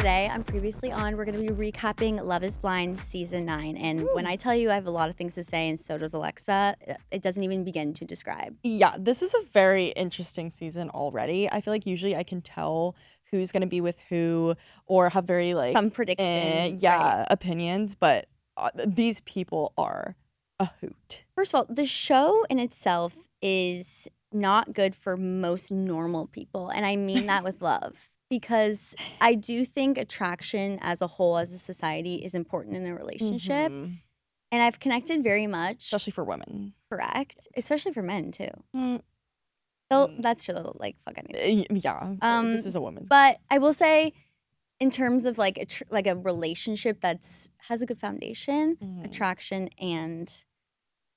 today on Previously On, we're going to be recapping Love is Blind Season 9. And when I tell you I have a lot of things to say, and so does Alexa, it doesn't even begin to describe. Yeah, this is a very interesting season already. I feel like usually I can tell who's going to be with who or have very like Some prediction. right. Opinions, but these people are a hoot. First of all, the show in itself is not good for most normal people. And I mean that with love. Because I do think attraction as a whole, as a society, is important in a relationship. Mhm. And I've connected very much. Especially for women. Correct. Especially for men, too. Mm. That's true. They'll, like, fuck anything. Yeah. This is a woman's. But I will say, in terms of, like, a relationship that's has a good foundation, attraction and,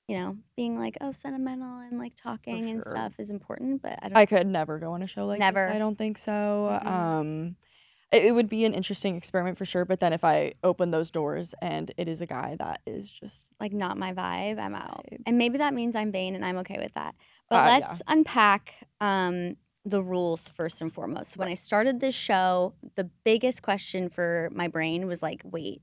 you know, being, like, sentimental and, like, talking and stuff is important. But I could never go on a show like this. I don't think so. Mm-hmm. It would be an interesting experiment for sure. But then if I open those doors and it is a guy that is just like not my vibe, I'm out. And maybe that means I'm vain and I'm okay with that. But let's unpack the rules first and foremost. When I started this show, the biggest question for my brain was like, wait,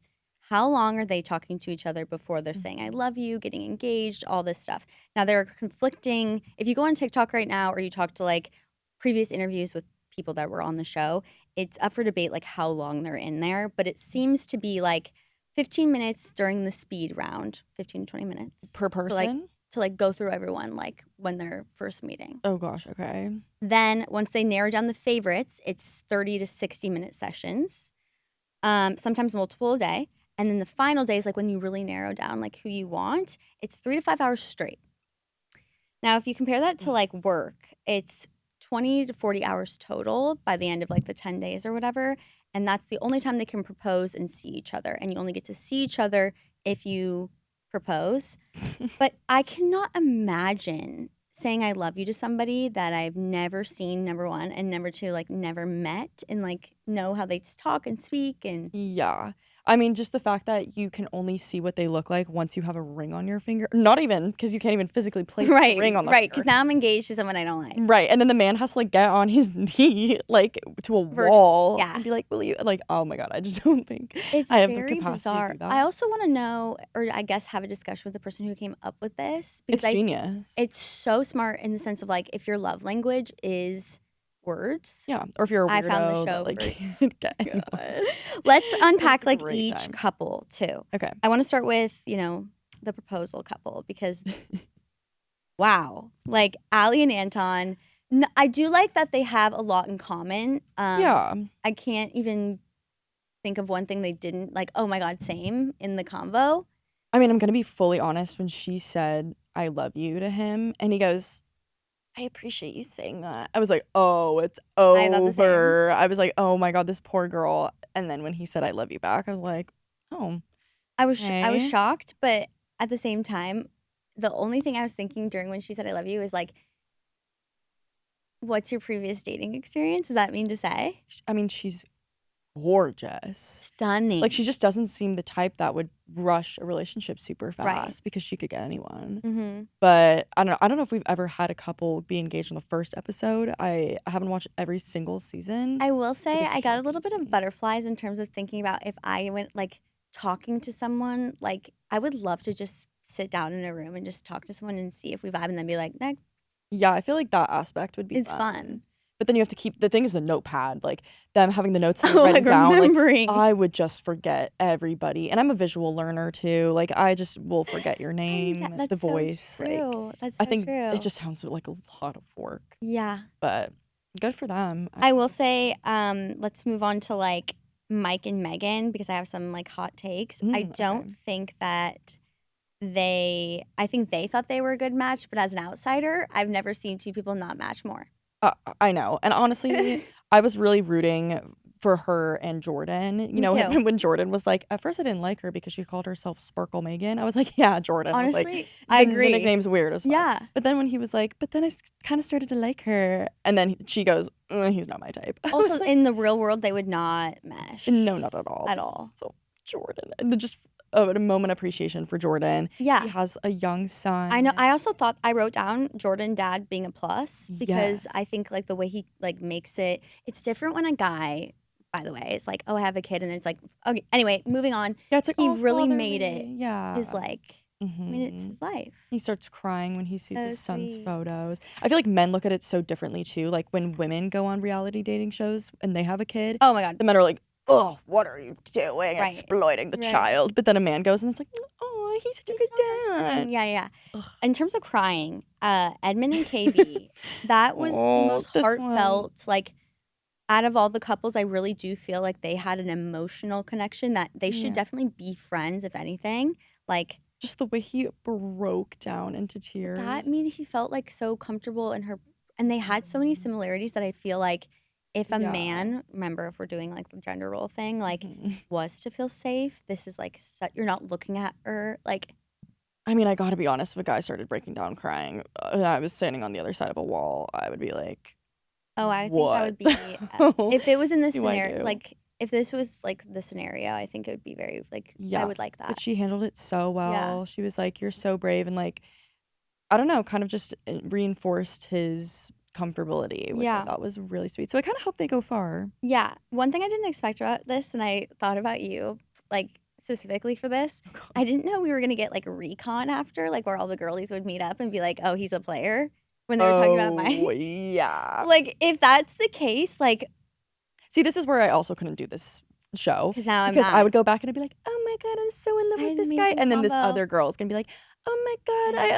how long are they talking to each other before they're saying I love you, getting engaged, all this stuff? Now there are conflicting, if you go on TikTok right now or you talk to like previous interviews with people that were on the show, it's up for debate like how long they're in there, but it seems to be like 15 minutes during the speed round, 15 to 20 minutes per person to go through everyone like when they're first meeting. Oh gosh, okay. Then once they narrow down the favorites, it's 30 to 60 minute sessions, sometimes multiple a day. And then the final day is like when you really narrow down like who you want, it's 3 to 5 hours straight. Now, if you compare that to like work, it's 20 to 40 hours total by the end of like the 10 days or whatever. And that's the only time they can propose and see each other. And you only get to see each other if you propose. But I cannot imagine saying I love you to somebody that I've never seen, number one, and number two, like never met and like know how they talk and speak. And yeah. I mean, just the fact that you can only see what they look like once you have a ring on your finger. Not even, because you can't even physically place the ring on the finger. Right, because now I'm engaged to someone I don't like. Right, and then the man has to, like, get on his knee, like, to a wall. Yeah. And be like, will you, like, oh my God, I just don't think it's I have the very capacity bizarre. to do that. I also want to know, or I guess have a discussion with the person who came up with this. Because it's genius. It's so smart in the sense of, like, if your love language is words. Yeah, or if you're a weirdo. I found the show that, like, get anyone. Let's unpack like each couple too. Okay. I want to start with, you know, the proposal couple because wow. Like Ali and Anton, I do like that they have a lot in common. Yeah. I can't even think of one thing they didn't, like, oh my God, same in the convo. I mean, I'm going to be fully honest. When she said, I love you to him, and he goes, I appreciate you saying that. I was like, oh, it's over. I was like, oh my God, this poor girl. And then when he said, I love you back, I was like, oh. I was shocked, but at the same time, the only thing I was thinking during when she said, I love you is like, what's your previous dating experience? Does that mean to say? I mean, she's gorgeous. Stunning. Like, she just doesn't seem the type that would rush a relationship super fast because she could get anyone. Mm-hmm. But I don't know if we've ever had a couple be engaged on the first episode. I haven't watched every single season. I will say I got a little bit of butterflies in terms of thinking about if I went like talking to someone, like I would love to just sit down in a room and just talk to someone and see if we vibe and then be like, next. Yeah, I feel like that aspect would be fun. But then you have to keep, the thing is the notepad, like them having the notes written down. Remembering. Like, I would just forget everybody. And I'm a visual learner too. Like, I just will forget your name, the voice. So true. Like, that's so I think true. it just sounds like a lot of work. Yeah. But good for them. I will say, let's move on to like Mike and Megan because I have some like hot takes. I don't think that I think they thought they were a good match, but as an outsider, I've never seen two people not match more. I know. And honestly, I was really rooting for her and Jordan. You know, when Jordan was like, at first I didn't like her because she called herself Sparkle Megan. I was like, yeah, Jordan. Honestly, was like, I agree. The nickname's weird as fuck. Yeah. But then when he was like, but then I kind of started to like her. And then she goes, he's not my type. Also, like, in the real world, they would not mesh. No, not at all. At all. So Jordan. And just a moment of appreciation for Jordan. Yeah. He has a young son. I know. I also thought, I wrote down Jordan dad being a plus because I think like the way he like makes it, it's different when a guy by the way. It's like, oh, I have a kid, and then it's like, okay. Anyway, moving on. Yeah, it's like, He oh, really fatherly. made it Yeah. his like. I mean, it's his life. He starts crying when he sees So his son's sweet. photos. I feel like men look at it so differently too. Like when women go on reality dating shows and they have a kid, Oh my God. the men are like, oh, what are you doing? Right. Exploiting the child. But then a man goes and it's like, oh, he's such a good dad. Yeah. In terms of crying, Edmund and KB, that was the most heartfelt, like, out of all the couples, I really do feel like they had an emotional connection that they should definitely be friends, if anything. Like, just the way he broke down into tears. That made he felt like so comfortable in her, and they had so many similarities that I feel like if a man, remember if we're doing like the gender role thing, like was to feel safe, this is like you're not looking at her like. I mean, I gotta be honest. If a guy started breaking down crying, and I was standing on the other side of a wall, I would be like, "Oh, I what? think that would be if it was in this scenario, like if this was like the scenario, I think it would be very like I would like that." But she handled it so well. Yeah. She was like, "You're so brave," and like, I don't know, kind of just reinforced his comfortability, which I thought was really sweet. So I kind of hope they go far. Yeah. One thing I didn't expect about this, and I thought about you, like specifically for this, I didn't know we were gonna get like a recon after, like where all the girlies would meet up and be like, "Oh, he's a player." When they were talking about yeah. Like if that's the case, like, see, this is where I also couldn't do this show because now I'm because not. I would go back and I'd be like, "Oh my God, I'm so in love with this guy," and then this other girl's gonna be like, "Oh my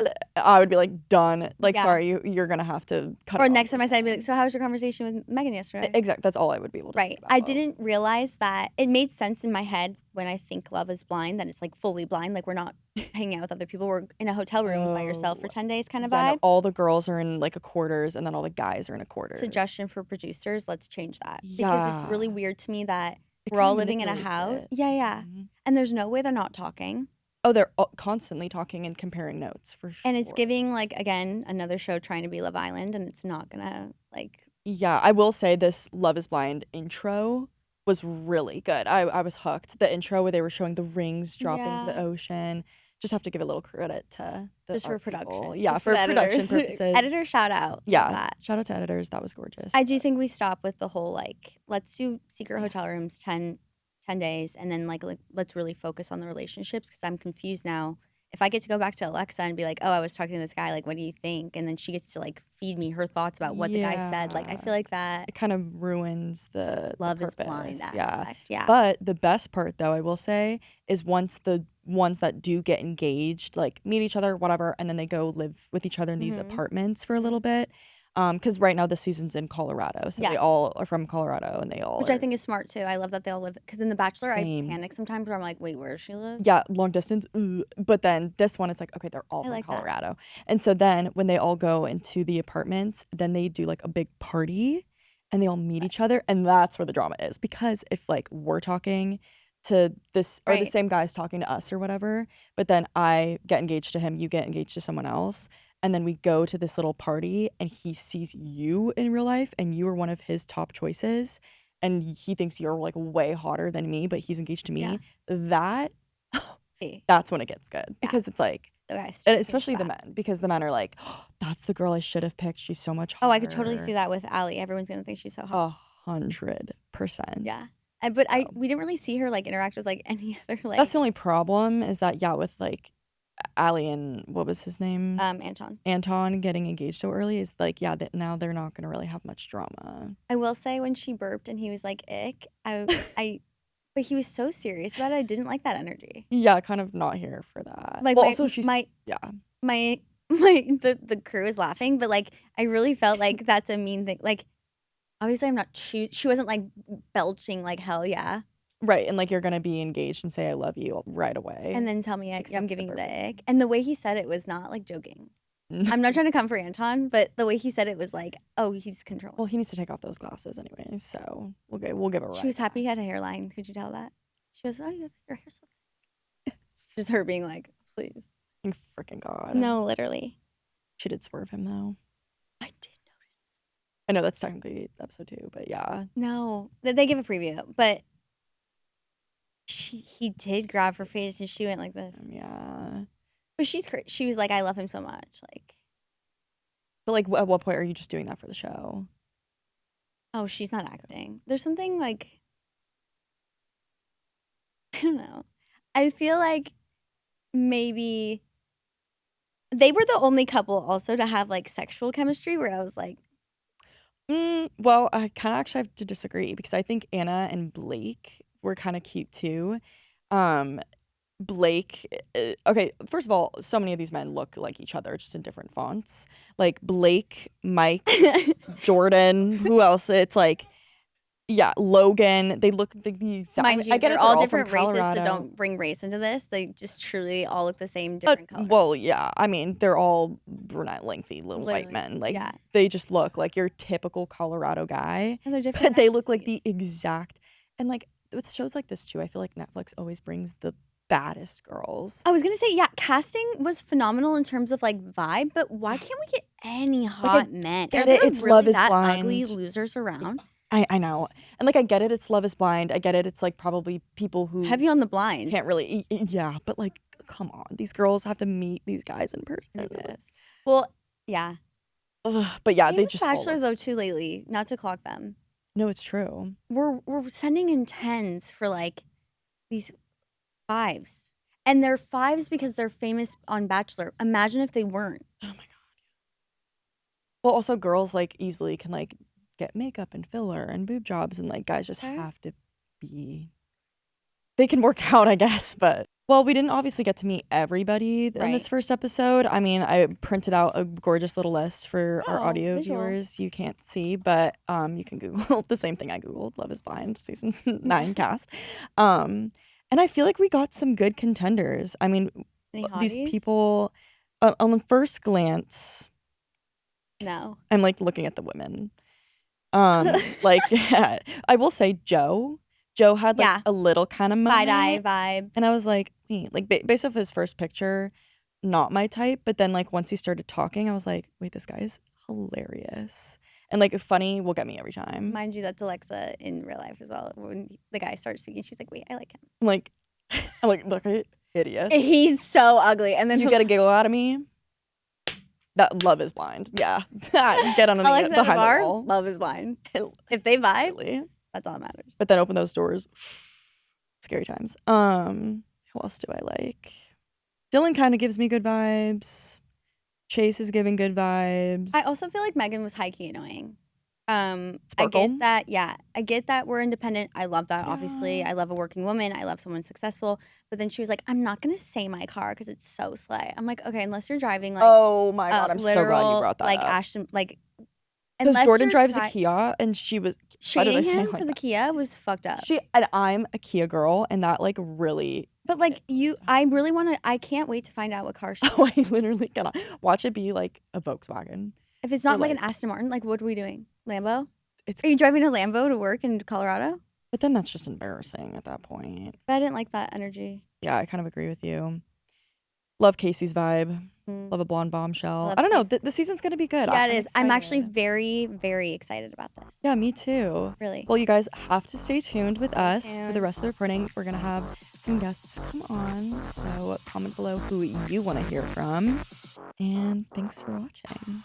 God," I would be like, done. Like, sorry, you're gonna have to cut. Or next time I said, I'd be like, "So how was your conversation with Megan yesterday?" Exactly. That's all I would be able to. Right. I didn't realize that it made sense in my head when I think Love is Blind that it's like fully blind. Like we're not hanging out with other people. We're in a hotel room by yourself for 10 days, kind of vibe. No, all the girls are in like a quarters, and then all the guys are in a quarters. Suggestion for producers: let's change that because it's really weird to me that we're all living in a house. Yeah. And there's no way they're not talking. Oh, they're constantly talking and comparing notes for sure. And it's giving like again another show trying to be Love Island, and it's not gonna like. Yeah, I will say this Love is Blind intro was really good. I was hooked. The intro where they were showing the rings dropping to the ocean. Just have to give a little credit to the just for production. People. Yeah, for production purposes. Editor shout out. Yeah, shout out to editors. That was gorgeous. I do think we stop with the whole like let's do secret hotel rooms 10 days and then like let's really focus on the relationships because I'm confused now. If I get to go back to Alexa and be like, oh, I was talking to this guy, like, what do you think? And then she gets to like feed me her thoughts about what the guy said. Like, I feel like that it kind of ruins the Love the is Blind aspect. Yeah. But the best part, though, I will say, is once the ones that do get engaged, like meet each other, whatever, and then they go live with each other in these apartments for a little bit. Because right now the season's in Colorado, so they all are from Colorado, and they all which I think is smart too. I love that they all live because in The Bachelor I panic sometimes where I'm like, wait, where does she live? Yeah, long distance. But then this one, it's like, okay, they're all from Colorado, and so then when they all go into the apartments, then they do like a big party, and they all meet each other, and that's where the drama is. Because if like we're talking to this or the same guy's talking to us or whatever, but then I get engaged to him, you get engaged to someone else. And then we go to this little party and he sees you in real life and you are one of his top choices and he thinks you're like way hotter than me, but he's engaged to me. That's when it gets good because it's like, and especially the men, because the men are like, oh, that's the girl I should have picked. She's so much hotter. Oh, I could totally see that with Allie. Everyone's going to think she's so hot. 100%. Yeah. But we didn't really see her like interact with like any other like. That's the only problem is that, with like, Allie and what was his name? Anton getting engaged so early is like, that now they're not gonna really have much drama. I will say when she burped and he was like, ick, but he was so serious about it. I didn't like that energy. Yeah, kind of not here for that. Like also she's the crew is laughing, but like I really felt like that's a mean thing. Like obviously I'm not she wasn't like belching like hell yeah. Right, and like you're gonna be engaged and say I love you right away. And then tell me I'm giving you the ick. And the way he said it was not like joking. I'm not trying to come for Anton, but the way he said it was like, oh, he's controlling. Well, he needs to take off those glasses anyway, so we'll give it a ride. She was happy he had a hairline. Could you tell that? She was, oh, your hair's so thick. Just her being like, please. Thank freaking God. No, literally. She did swerve him though. I did notice. I know that's technically episode 2, but yeah. No, they give a preview, but he did grab her face and she went like this. Yeah. But she was like, I love him so much. Like, but like, at what point are you just doing that for the show? Oh, she's not acting. There's something like don't know. I feel like maybe they were the only couple also to have like sexual chemistry where I was like, well, I kind of actually have to disagree because I think Anna and Blake were kind of cute too. Blake, okay, first of all, so many of these men look like each other, just in different fonts. Like Blake, Mike, Jordan, who else? It's like, yeah, Logan. They look like the exact. mind you, I get they're it, all from different races, so Colorado. don't bring race into this. They just truly all look the same, different color. Well, yeah, I mean, they're all brunette, lengthy, little white men. Like, yeah. they just look like your typical Colorado guy. And they're different. But they look like the exact. And like with shows like this too, I feel like Netflix always brings the baddest girls. I was gonna say, yeah, casting was phenomenal in terms of like vibe, but why can't we get any hot men? Get Are there it, it's really Love is that Blind. ugly losers around? I know. And like I get it, it's Love is Blind. I get it, it's like probably people who heavy on the blind. Can't really yeah, but like come on. These girls have to meet these guys in person. Well, yeah. Ugh, but yeah, Same they with just Bachelor though too lately. Not to clock them. No, it's true. We're sending in 10s for like these 5s. And they're 5s because they're famous on Bachelor. Imagine if they weren't. Oh my god. Well, also girls like easily can like get makeup and filler and boob jobs, and like guys just have to be. They can work out, I guess, but well, we didn't obviously get to meet everybody in this first episode. I mean, I printed out a gorgeous little list for our audio viewers. You can't see, but you can Google the same thing I Googled: Love is Blind season 9 cast. And I feel like we got some good contenders. I mean, these people, on the first glance, no, I'm like looking at the women. Like, I will say Joe had like a little kind of side-eye vibe. And I was like, wait, like based off his first picture, not my type. But then like once he started talking, I was like, wait, this guy is hilarious. And like funny will get me every time. Mind you, that's Alexa in real life as well. When the guy starts speaking, she's like, wait, I like him. I'm like, look, hideous. He's so ugly. And then you get a giggle out of me. That Love is Blind. Yeah. Get on Alexa behind bar, the wall. Love is Blind. If they vibe, that's all that matters. But then open those doors. Scary times. Who else do I like? Dylan kind of gives me good vibes. Chase is giving good vibes. I also feel like Megan was high-key annoying. Sparkle? I get that. Yeah, I get that we're independent. I love that. Obviously, I love a working woman. I love someone successful. But then she was like, "I'm not gonna say my car because it's so slay." I'm like, okay, unless you're driving like, oh my god, I'm literal, so glad you brought that like up. Ashton, like, because Jordan drives a Kia, and she was shading him for the Kia was fucked up. And I'm a Kia girl, and that like really. But like I really want to. I can't wait to find out what car she. Oh, I literally cannot watch it be like a Volkswagen. If it's not like an Aston Martin, like what are we doing? Lambo? Are you driving a Lambo to work in Colorado? But then that's just embarrassing at that point. But I didn't like that energy. Yeah, I kind of agree with you. Love Casey's vibe. Love a blonde bombshell. I don't know. The season's going to be good. Yeah, it is. I'm actually very, very excited about this. Yeah, me too. Really. Well, you guys have to stay tuned with us for the rest of the reporting. We're going to have some guests come on. So comment below who you want to hear from. And thanks for watching.